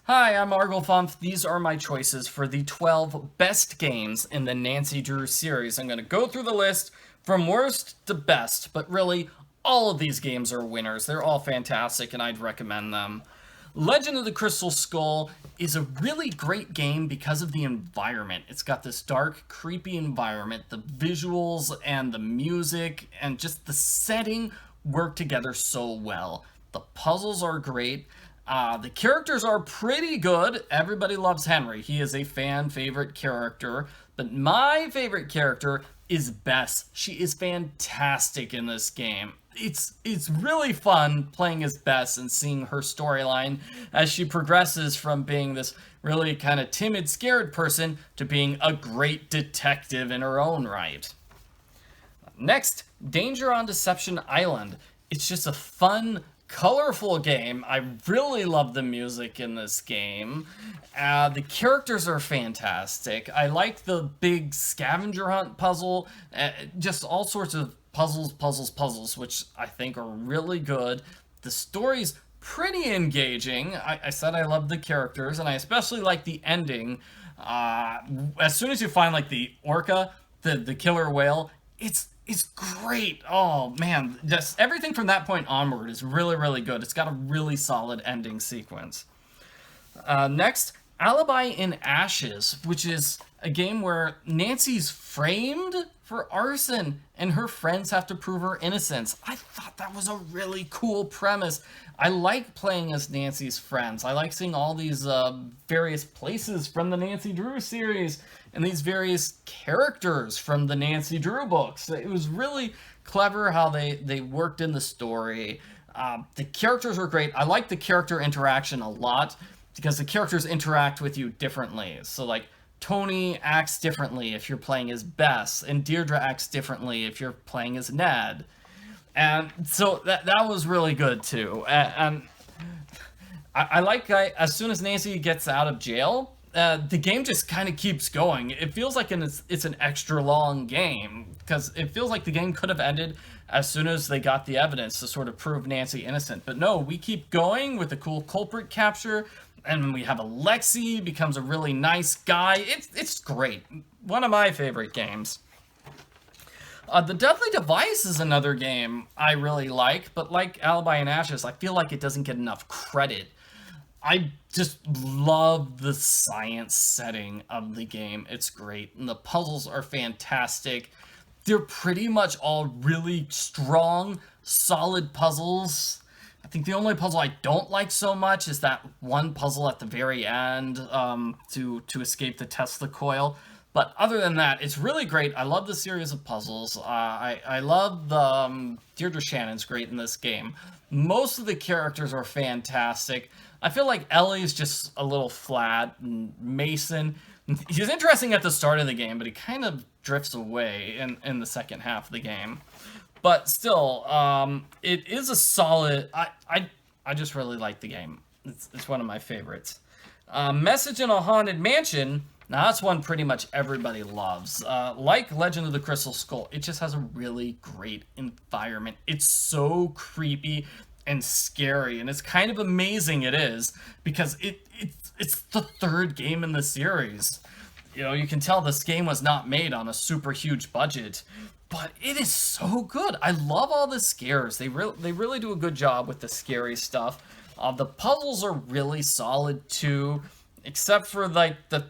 Hi, I'm Arglefumph. These are my choices for the 12 best games in the Nancy Drew series. I'm going to go through the list from worst to best, but really, all of these games are winners. They're all fantastic, and I'd recommend them. Legend of the Crystal Skull is a really great game because of the environment. It's got this dark, creepy environment. The visuals and the music and just the setting work together so well. The puzzles are great. The characters are pretty good. Everybody loves Henry. He is a fan favorite character. But my favorite character is Bess. She is fantastic in this game. It's really fun playing as Bess and seeing her storyline as she progresses from being this really kind of timid, scared person to being a great detective in her own right. Next, Danger on Deception Island. It's just a fun, colorful game. I really love the music in this game. The characters are fantastic. I like the big scavenger hunt puzzle. Just all sorts of puzzles, which I think are really good. The story's pretty engaging. I said I love the characters, and I especially like the ending. As soon as you find like the orca, the killer whale, it's great. Oh man, just everything from that point onward is really good. It's got a really solid ending sequence. Next, Alibi in Ashes, which is a game where Nancy's framed for arson and her friends have to prove her innocence. I thought that was a really cool premise. I like playing as Nancy's friends. I like seeing all these various places from the Nancy Drew series and these various characters from the Nancy Drew books. It was really clever how they worked in the story. The characters were great. I like the character interaction a lot because the characters interact with you differently. So like Tony acts differently if you're playing as Bess, and Deirdre acts differently if you're playing as Ned. And so that was really good too. And I like as soon as Nancy gets out of jail, the game just kind of keeps going. It feels like it's an extra long game because it feels like the game could have ended as soon as they got the evidence to sort of prove Nancy innocent. But no, we keep going with the cool culprit capture, and we have Alexei becomes a really nice guy. It's great. One of my favorite games. The Deadly Device is another game I really like, but like Alibi and Ashes, I feel like it doesn't get enough credit. I just love the science setting of the game. It's great, and the puzzles are fantastic. They're pretty much all really strong, solid puzzles. I think the only puzzle I don't like so much is that one puzzle at the very end to escape the Tesla coil. But other than that, it's really great. I love the series of puzzles. I love the Deirdre Shannon's great in this game. Most of the characters are fantastic. I feel like Ellie's just a little flat, and Mason, he's interesting at the start of the game, but he kind of drifts away in the second half of the game. But still, it is a solid. I just really like the game. It's one of my favorites. Message in a Haunted Mansion. Now that's one pretty much everybody loves. Like Legend of the Crystal Skull, it just has a really great environment. It's so creepy and scary, and it's kind of amazing it is because it's the third game in the series. You know, you can tell this game was not made on a super huge budget, but it is so good. I love all the scares. They really do a good job with the scary stuff. The puzzles are really solid too, except for like the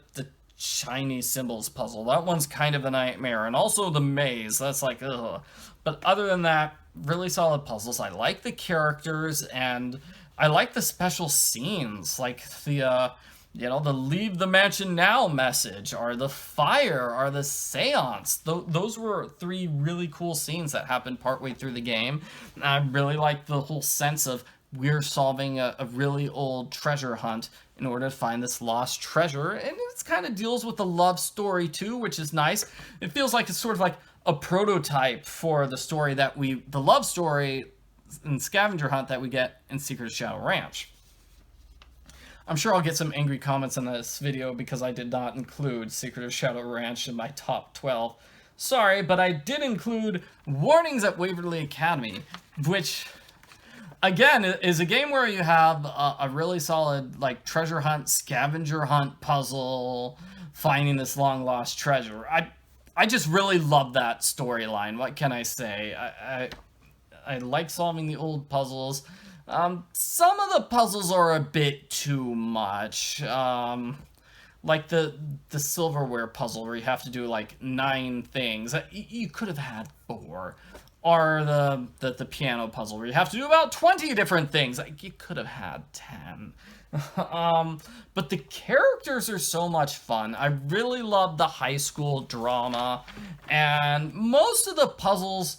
Chinese symbols puzzle. That one's kind of a nightmare, and also the maze. That's like ugh. But other than that, really solid puzzles. I like the characters, and I like the special scenes, like the the leave the mansion now message, or the fire, or the seance. Those were three really cool scenes that happened partway through the game. And I really like the whole sense of we're solving a really old treasure hunt in order to find this lost treasure. And it kind of deals with the love story too, which is nice. It feels like it's sort of like a prototype for the story the love story and scavenger hunt that we get in Secret of Shadow Ranch. I'm sure I'll get some angry comments on this video because I did not include Secret of Shadow Ranch in my top 12. Sorry, but I did include Warnings at Waverly Academy, which again, is a game where you have a really solid like treasure hunt, scavenger hunt puzzle, finding this long lost treasure. I just really love that storyline. What can I say? I like solving the old puzzles. Some of the puzzles are a bit too much. Like the silverware puzzle where you have to do like 9 things. You could have had 4. Or the piano puzzle where you have to do about 20 different things. Like, you could have had 10. But the characters are so much fun. I really love the high school drama. And most of the puzzles,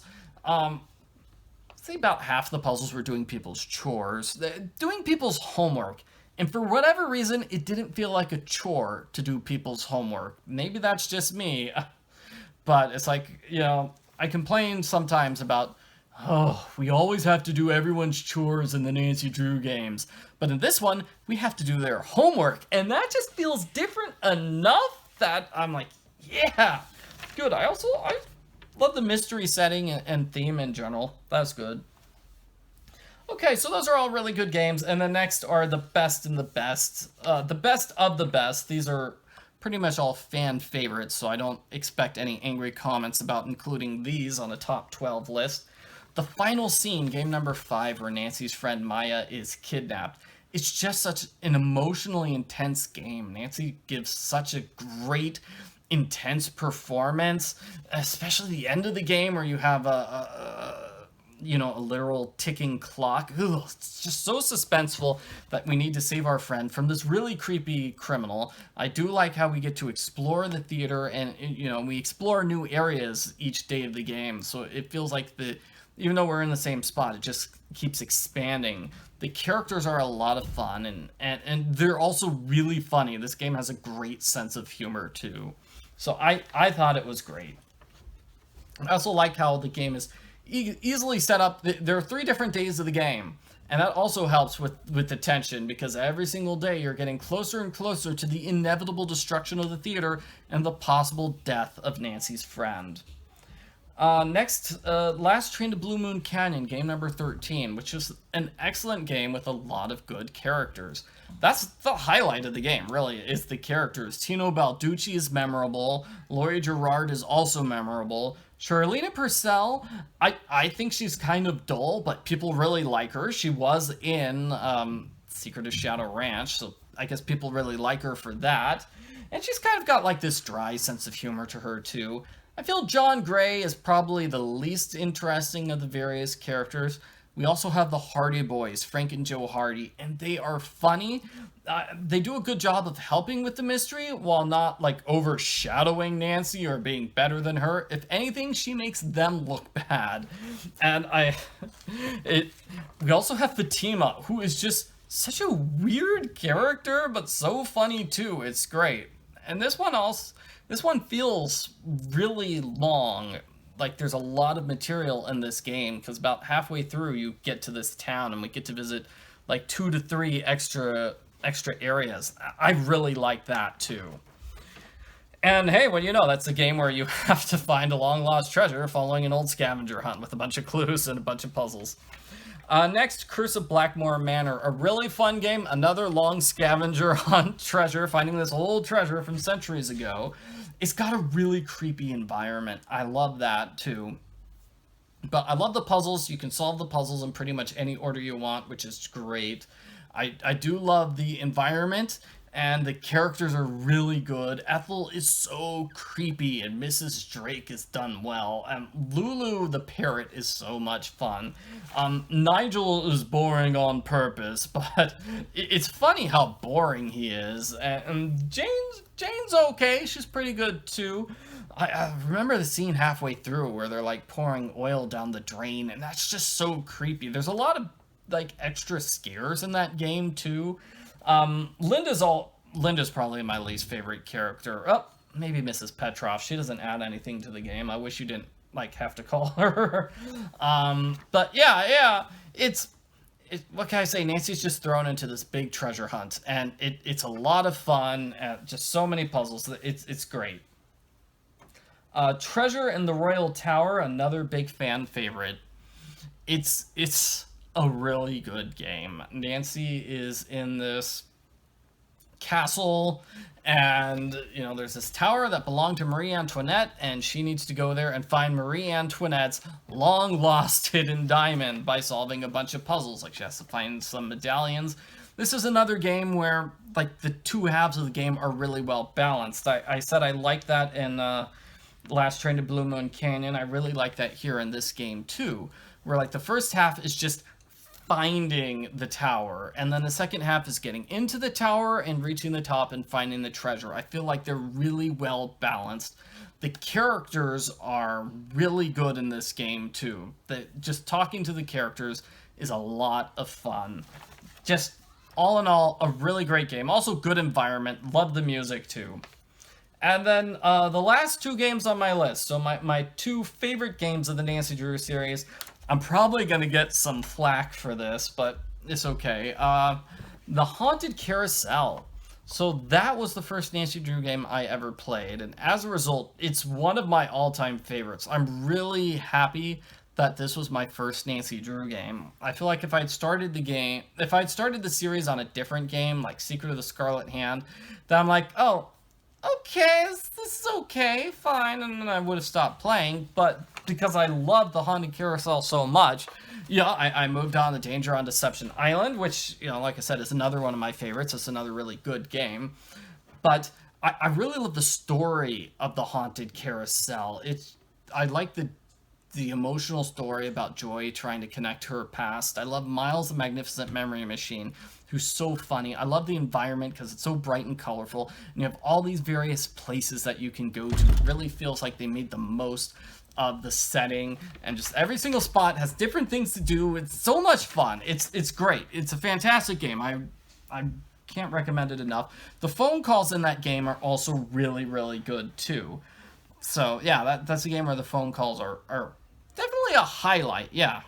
say about half the puzzles were doing people's chores, doing people's homework. And for whatever reason, it didn't feel like a chore to do people's homework. Maybe that's just me. But it's like, I complain sometimes about, oh, we always have to do everyone's chores in the Nancy Drew games. But in this one, we have to do their homework. And that just feels different enough that I'm like, yeah, good. I love the mystery setting and theme in general. That's good. Okay, so those are all really good games. And the next are the best and the best. The best of the best. These are pretty much all fan favorites, so I don't expect any angry comments about including these on a top 12 list. The final scene, game number 5, where Nancy's friend Maya is kidnapped. It's just such an emotionally intense game. Nancy gives such a great, intense performance, especially the end of the game where you have a literal ticking clock. Ugh, it's just so suspenseful that we need to save our friend from this really creepy criminal. I do like how we get to explore the theater and, we explore new areas each day of the game. So it feels like even though we're in the same spot, it just keeps expanding. The characters are a lot of fun and they're also really funny. This game has a great sense of humor too. So I thought it was great. I also like how the game is easily set up. There are 3 different days of the game, and that also helps with the tension, because every single day you're getting closer and closer to the inevitable destruction of the theater and the possible death of Nancy's friend. Next, Last Train to Blue Moon Canyon, game number 13, which is an excellent game with a lot of good characters. That's the highlight of the game, really, is the characters. Tino Balducci is memorable. Laurie Gerard is also memorable. Charlene Purcell, I think she's kind of dull, but people really like her. She was in Secret of Shadow Ranch, so I guess people really like her for that. And she's kind of got like this dry sense of humor to her, too. I feel John Gray is probably the least interesting of the various characters. We also have the Hardy Boys, Frank and Joe Hardy, and they are funny. They do a good job of helping with the mystery while not like overshadowing Nancy or being better than her. If anything, she makes them look bad. And we also have Fatima, who is just such a weird character, but so funny too. It's great. And this one feels really long. Like there's a lot of material in this game, because about halfway through you get to this town and we get to visit like 2 to 3 extra areas. I really like that too. And hey, well, that's a game where you have to find a long lost treasure following an old scavenger hunt with a bunch of clues and a bunch of puzzles. Next, Curse of Blackmoor Manor, a really fun game. Another long scavenger hunt treasure, finding this old treasure from centuries ago. It's got a really creepy environment. I love that too. But I love the puzzles. You can solve the puzzles in pretty much any order you want, which is great. I do love the environment, and the characters are really good. Ethel is so creepy, and Mrs. Drake is done well. And Lulu the parrot is so much fun. Nigel is boring on purpose, but it's funny how boring he is. And Jane's okay. She's pretty good too. I remember the scene halfway through where they're like pouring oil down the drain, and that's just so creepy. There's a lot of like extra scares in that game too. Linda's probably my least favorite character. Oh, maybe Mrs. Petroff. She doesn't add anything to the game. I wish you didn't like have to call her. But yeah, what can I say? Nancy's just thrown into this big treasure hunt, and it's a lot of fun. Just so many puzzles. It's great. Treasure in the Royal Tower, another big fan favorite. It's a really good game. Nancy is in this castle, and there's this tower that belonged to Marie Antoinette, and she needs to go there and find Marie Antoinette's long lost hidden diamond by solving a bunch of puzzles. Like, she has to find some medallions. This is another game where, like, the two halves of the game are really well balanced. I said I like that in Last Train to Blue Moon Canyon. I really like that here in this game too, where, like, the first half is just finding the tower, and then the second half is getting into the tower and reaching the top and finding the treasure. I feel like they're really well balanced. The characters are really good in this game too. Just talking to the characters is a lot of fun. Just all in all, a really great game. Also good environment. Love the music too. And then the last two games on my list. So my two favorite games of the Nancy Drew series. I'm probably going to get some flack for this, but it's okay. The Haunted Carousel. So that was the first Nancy Drew game I ever played, and as a result, it's one of my all-time favorites. I'm really happy that this was my first Nancy Drew game. I feel like if I'd started the series on a different game, like Secret of the Scarlet Hand, then I'm like, oh, okay, this is okay, fine, and then I would have stopped playing, but because I love the Haunted Carousel so much, I moved on to Danger on Deception Island, which, like I said, is another one of my favorites. It's another really good game, but I really love the story of the Haunted Carousel. I like the emotional story about Joy trying to connect to her past. I love Miles the Magnificent Memory Machine, who's so funny. I love the environment because it's so bright and colorful, and you have all these various places that you can go to. It really feels like they made the most of the setting, and just every single spot has different things to do. It's so much fun. It's great. It's a fantastic game. I can't recommend it enough. The phone calls in that game are also really, really good too. So yeah, that's a game where the phone calls are definitely a highlight, yeah.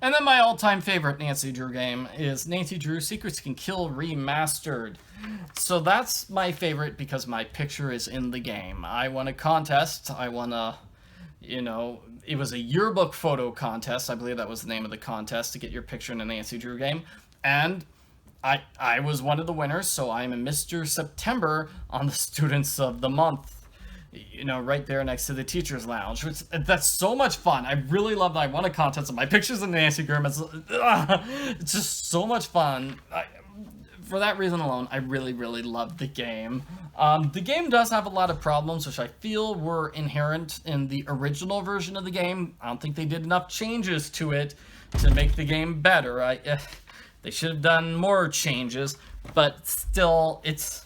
And then my all-time favorite Nancy Drew game is Nancy Drew Secrets Can Kill Remastered. So that's my favorite because my picture is in the game. I won a contest. I won it was a yearbook photo contest. I believe that was the name of the contest, to get your picture in a Nancy Drew game. And I was one of the winners, so I'm a Mr. September on the Students of the Month. Right there next to the Teacher's Lounge. That's so much fun. I really love that I won a contest and my picture's in Nancy Drew. It's just so much fun. For that reason alone, I really, really love the game. The game does have a lot of problems, which I feel were inherent in the original version of the game. I don't think they did enough changes to it to make the game better. They should have done more changes, but still, it's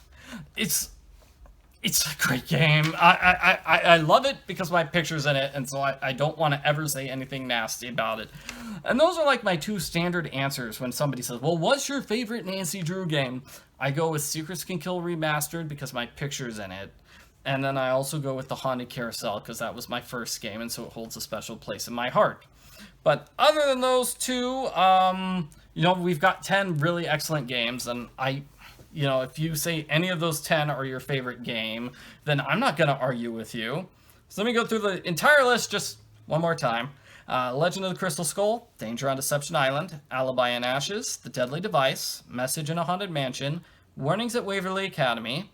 a great game. I love it because my picture's in it, and so I don't want to ever say anything nasty about it. And those are like my two standard answers when somebody says, well, what's your favorite Nancy Drew game? I go with Secrets Can Kill Remastered because my picture's in it. And then I also go with the Haunted Carousel because that was my first game, and so it holds a special place in my heart. But other than those two, we've got 10 really excellent games, and if you say any of those 10 are your favorite game, then I'm not going to argue with you. So let me go through the entire list just one more time. Legend of the Crystal Skull, Danger on Deception Island, Alibi in Ashes, The Deadly Device, Message in a Haunted Mansion, Warnings at Waverly Academy.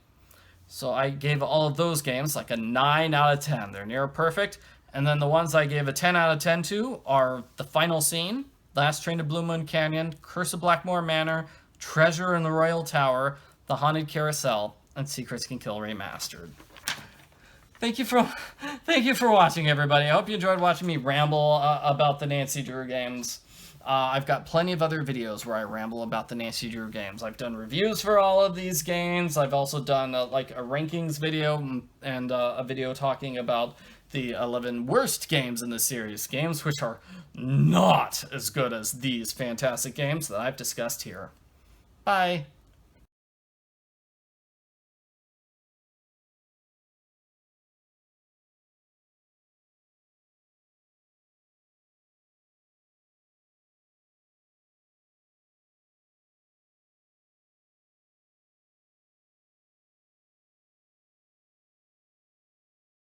So I gave all of those games like a 9 out of 10. They're near perfect. And then the ones I gave a 10 out of 10 to are The Final Scene, Last Train to Blue Moon Canyon, Curse of Blackmoor Manor, Treasure in the Royal Tower, The Haunted Carousel, and Secrets Can Kill Remastered. Thank you for watching, everybody. I hope you enjoyed watching me ramble about the Nancy Drew games. I've got plenty of other videos where I ramble about the Nancy Drew games. I've done reviews for all of these games. I've also done a rankings video and a video talking about the 11 worst games in the series. Games which are not as good as these fantastic games that I've discussed here. Bye.